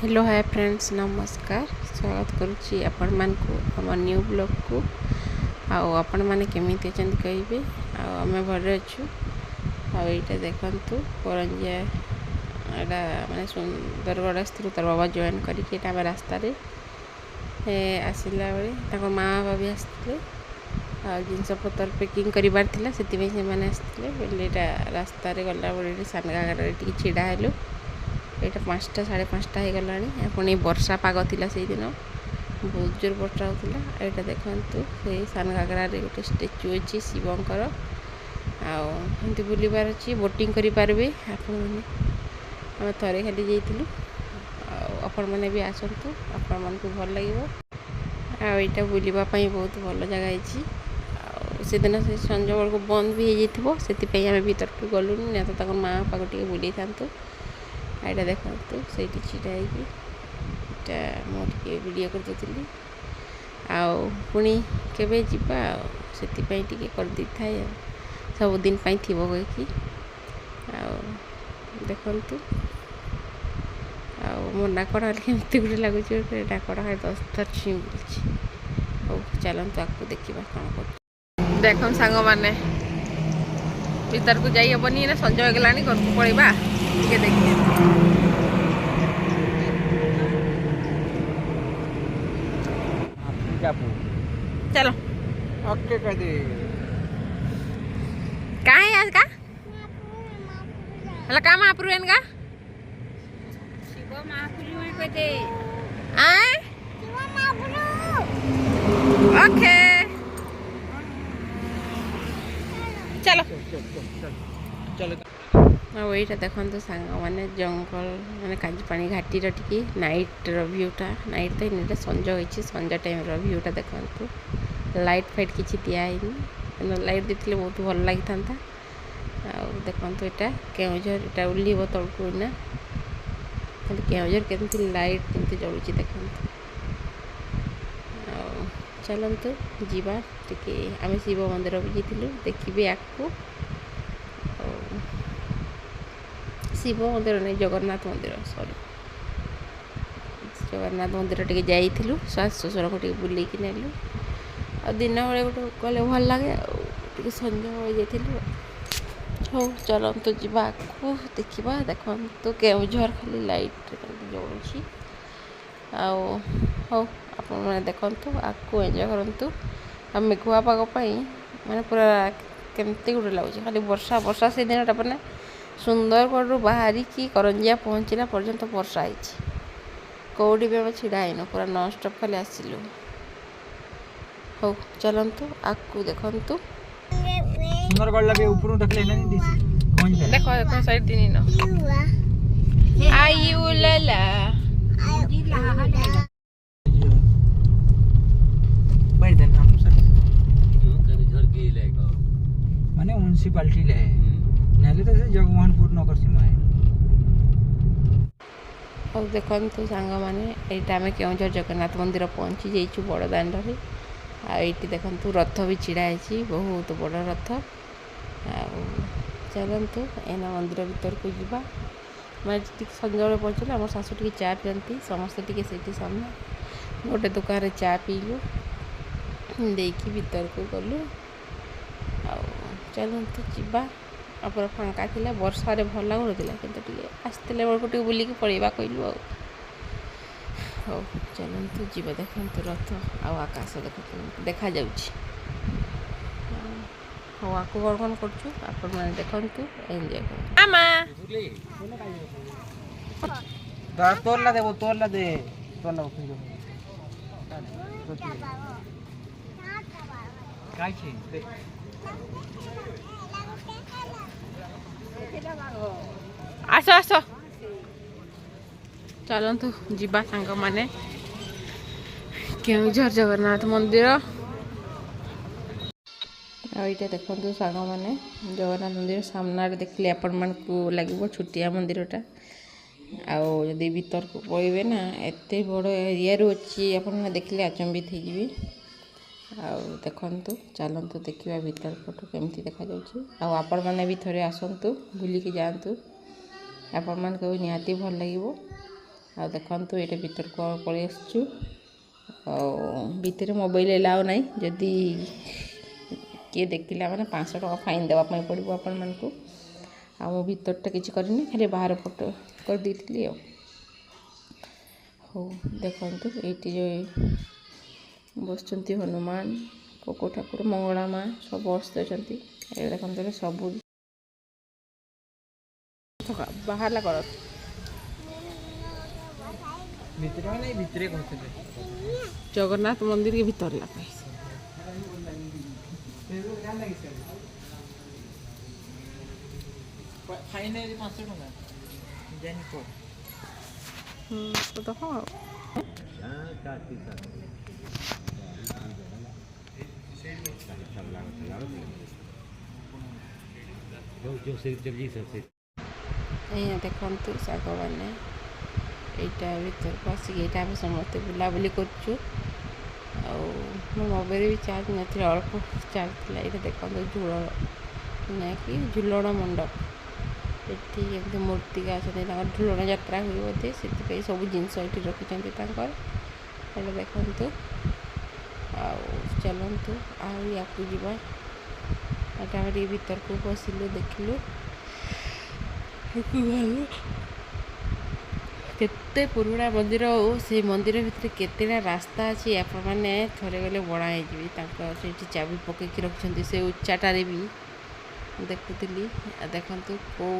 Hello hi friends नमस्कार स्वागत करुच्ची आपण मान को आम न्यू ब्लॉग को आपण मैंने केमी कहे आम भले अच्छु आईटा देखु परंजिया यहाँ मैंने सुंदरगढ़ आसलु तार बाबा जॉइन करके रास्ता आसला बेले माँ बाबा भी आसते जिनपतर पैकिंग करार से मैंने आसते बोले रास्तार गला बेले सान घागर छिड़ा हेलु यहाँ 5टा 5:30 हो गला पुणी वर्षा पाग थिला से दिन बहुत जोर वर्षा होता यहाँ देखु से सान घागरारे गोटे स्टेच्यू अच्छी शिवंकर आमती बुलबार अच्छी बोटिंग करेंगे आपण थे खाली जाइलु आपण मैंने भी आसतु आपण मन को भल लगे आईटा बुलवाई बहुत भल जगह से दिन से संज बेल को बंद भी हो से भीतर को गलुनि ना तो माँ बापा को बुले था यहाँ देखु से छिड़ा मुझे वीडियो करदे पुणी केवे जीवा से करदे था सबुदिन थी कहीकि देखु मो नाकड़ा केमती गोटे लगुच नाकड़ा 10 थर छुई बुलूँ चलते आपको देखा कौन कर देख सांग मैंने भीतर को जाई हेनी ना संज हो गला घर को पलैबा देखिए चलो ओके कह दे कहाँ है आज का हला का महापुरु का शिव महापुरु कह दे आए ओके चलो चलो यहाँ देखो सांग मैंने जंगल मैंने काजीपाणी घाटी टी नाइट भ्यूटा नाइट तो इन संज हो संजा टाइम भ्यूटा देखु लाइट फाइट किसी दिखाई लाइट देते बहुत भल लगी था देखो यहाँ केउझर यहाँ उल्लीब तौक ना खाली केउझर केमती लाइट केमती जलुची देखो चलतु जीवा टिके आम शिव मंदिर भी जाइलु देखिए आपको शिव मंदिर नहीं जगन्नाथ मंदिर सॉरी जगन्नाथ मंदिर टे जाइलु सास ससुर को बुलेक नेलु आ दिन बेले गोटे गले भल लगे टे संज जाइलु हो चलतु जीवा आगू देखा देखु केउझर खाली लाइट जलुची हो आप देखु आगू एंजय करूँ आ मेघुआ पागपाई मैंने पूरा केमती गोटे लगुच खाली वर्षा वर्षा से दिन मैंने सुंदरगढ़ बाहरी की करंजिया पहुँचला पर्यंत वर्षा होती कौटी भी आम छिड़ा हैनु पूरा नन स्टॉप खाली आसिलु हो चलतु आगू देखु सुंदरगढ़ लगे ऊपर देखले नहीं दिसी कौन जा देखो देखो साइड दिन न आयु लला बैठ देना हम सर घर की लेगा माने म्युनिसिपालिटी ले नाले तो से जगमोहनपुर नगर सीमा है और देखु सांग मैंने यहाँ आम केउझर जगन्नाथ मंदिर पहुँची जाइछु बड़ दाण्ड आईटी देखु रथ भी छिड़ा है बहुत बड़ रथ चलतु एना मंदिर भीतर को जीवा मैं संजा पहुँचल आम शाशु टी चा पिंती समस्ते से सामने गोटे दुकान चा पीलु देखी भीतर को गलु चलतु जीवा पूरा फांका थिला वर्षा रे भल लगुला कि आसते बेलू बुलिकी पलैबा कहलु हो चलतु जीवा देखु रथ आकाश देखा जाउछि हो आकु कौन कौन कर देखु एंजॉय कर आमा तोरला दे वो तोरला दे तोरला काय छे आस आस चलतु जीवा सांग माने केउझर जगन्नाथ मंदिर यहाँ देखु सांग मैंने जगन्नाथ मंदिर सामने देखले आपण मान को लगे छुटिया मंदिरटा आदि भीतर को पड़े ना एत बड़ एरिया अच्छी आप देखले अचंबित होइबे देखु चलतु देखा भीतर पटू केमती देखा आपण मैंने भी थे आसतु बुलिकी जातु आपण मान निहाती भल लगे ଆଉ ଦେଖନ୍ତୁ ଏଇଟା ଭିତରକୁ ପଳେଇ ଆସିଛୁ। ଆଉ ଭିତରେ ମୋବାଇଲ ଏଲାଉ ନାହିଁ, ଯଦି କିଏ ଦେଖିଲା ମାନେ 500 ଟଙ୍କା ଫାଇନ୍ ଦେବା ପାଇଁ ପଡ଼ିବ ଆପଣମାନଙ୍କୁ। ଆଉ ମୁଁ ଭିତରଟା କିଛି କରିନି, ଖାଲି ବାହାର ଫଟୋ କରିଦେଇଥିଲି ଆଉ। ହଉ ଦେଖନ୍ତୁ ଏଇଠି ଯେଉଁ ବସିଛନ୍ତି ହନୁମାନ, କୋକ ଠାକୁର, ମଙ୍ଗଳା ମା ସବୁ ବସିଛନ୍ତି। ଏ ଦେଖନ୍ତୁ ଏଠି ସବୁ ବାହାରିଲା କର ଭିତରେ ମାନେ ଏଇ ଭିତରେ କହୁଥିଲେ ଜଗନ୍ନାଥ ମନ୍ଦିର के भीतर लगे फाइन 500 टଙ୍କା जानी को तो देखो ये देखंतु साग मैंने यहाँ भर को आसिक यहाँ आम समस्ते बुलाबुली करूँ। मो मोबाइल भी चार्ज ना अल्प चार्ज था। ये देखो झूल ना कि झूलण मंडप ये मूर्ति का झूलण यात्रा हुए बोधे से सब जिनस ये रखिंट देखु चलतु या भीतर को बसिलु देखिलु केते पुराना मंदिर हो से मंदिर भितर केतेटा रास्ता अच्छी आपण मैंने थरे गले बड़ा हो चाबी पकईकि रखिंट से उच्चाटे भी देखुली। देखु कौ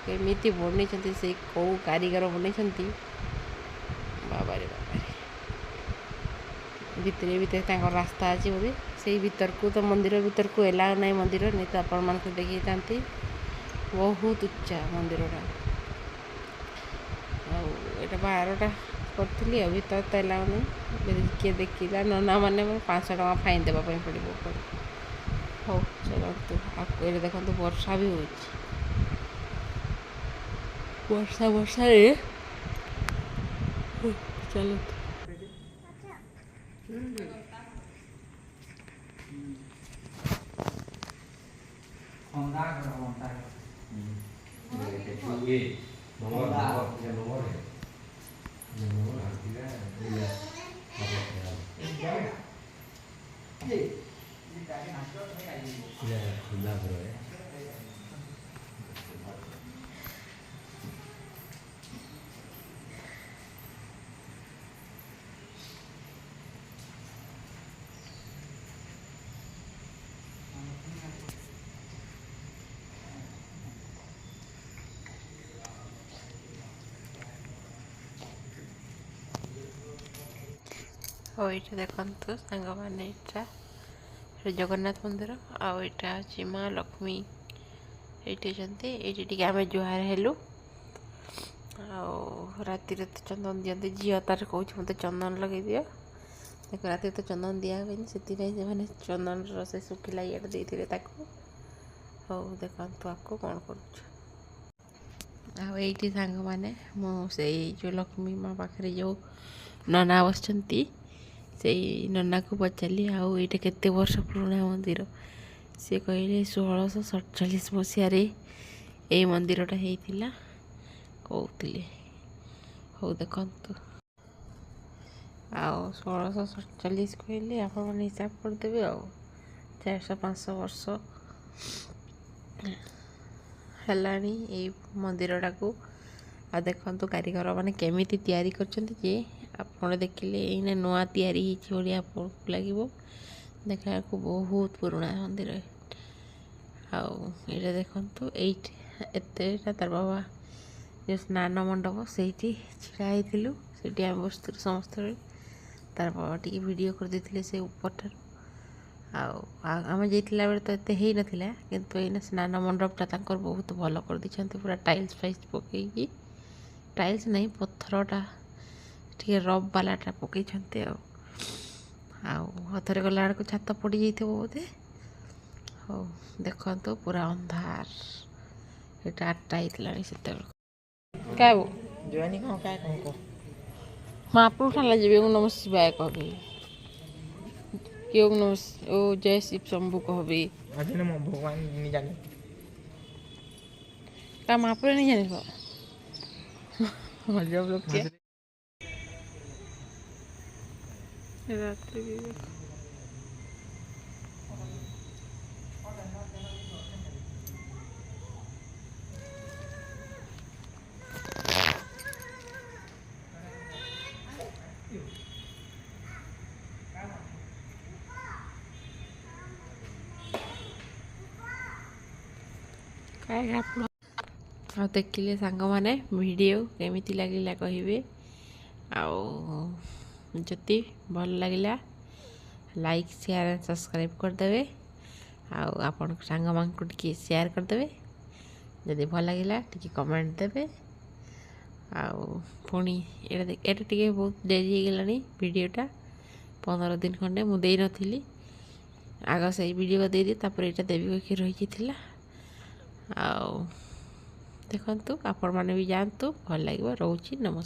केमी बन से कौ कारीगर बन बाबारे भितर भितर रास्ता अच्छी बोधे से भीतर को तो मंदिर भीतर को एलाउ ना मंदिर नहीं तो आपण मान देखी था बहुत उच्चा मंदिरटा। आटा बाहरटा करी भीतर तो एलाउ नहीं किए देखला नना मैंने 500 टଙ୍କା फाइन देवाई पड़ो। हो चलतु आपको देखो वर्षा भी हो वर्षा वर्षा चलतु और ये देखु सांग मैंने यहाँ जगन्नाथ मंदिर आईटा अच्छी माँ लक्ष्मी ये आम जुहार हेलु राति तो चंदन दिखते झील तार कौन मत चंदन लगे दि देख राति तो चंदन दिया हुए से चंदन रस सुखिला ये देते हौ देखु आपको कौन कर सांग मैंने मुझे जो लक्ष्मी माँ पाखे जो नना बस से नना को पचारि आउ ये केते वर्ष पुराना मंदिर सी कहले 1647 मसीह ये मंदिरटा होता कहते हो देखु आओ 1647 कहले आप हिसाब करदेवे आ 400-500 वर्ष है मंदिरटा को। आ देखु कारीगर मैंने केमिति तैयारी करछन्ती आपड़ देखिले ये नुआ तैयारी लगे देखा को बहुत पुराना मंदिर आईटा देखु एटा तार बाबा जो स्नान मंडप से छिड़ाई से आम बस समस्त तार बाबा टी वीडियो कर देते से ऊपर आम जाइला बेले तो एते ही नथिला किंतु एना स्नान मंडपटा तांकर बहुत भल कर दी पूरा टाइल्स फाइल्स पकईकि टाइल्स नहीं पत्थरटा टे रफ बालाटा पकई हाथरे गला बेलू छात पड़ जाइए बोधे। हो देखो तो पूरा अंधार ये 8टा होता से क्या वो जोनी कौन क्या कौन को महापुरुष जी ओम नमः शिवाय कहबी कि ओम नमः ओ जय शिव शंभु कहबी भगवान नहीं जाने का महापुरुष नहीं जाने जब लोग ରାତିରେ ବି ଆଉ ଦେଖିଲେ ସାଙ୍ଗମାନେ ଭିଡ଼ିଓ କେମିତି ଲାଗିଲା କହିବେ। ଆଉ ଯଦି ଭଲ ଲାଗିଲା ଲାଇକ୍ ସେୟାର ଆଣ୍ଡ ସବସ୍କ୍ରାଇବ୍ କରିଦେବେ। ଆଉ ଆପଣଙ୍କ ସାଙ୍ଗମାନଙ୍କୁ ଟିକେ ସେୟାର କରିଦେବେ। ଯଦି ଭଲ ଲାଗିଲା ଟିକେ କମେଣ୍ଟ ଦେବେ। ଆଉ ପୁଣି ଏଇଟା ଟିକେ ବହୁତ ଡେରି ହେଇଗଲାଣି ଭିଡ଼ିଓଟା 15 ଦିନ ଖଣ୍ଡେ ମୁଁ ଦେଇନଥିଲି। ଆଗ ସେଇ ଭିଡ଼ିଓ ଦେଇଦିଏ ତାପରେ ଏଇଟା ଦେବି କହିକି ରହିଥିଲା। ଆଉ ଦେଖନ୍ତୁ ଆପଣମାନେ ବି ଯାଆନ୍ତୁ ଭଲ ଲାଗିବ। ରହୁଛି ନମସ୍କାର।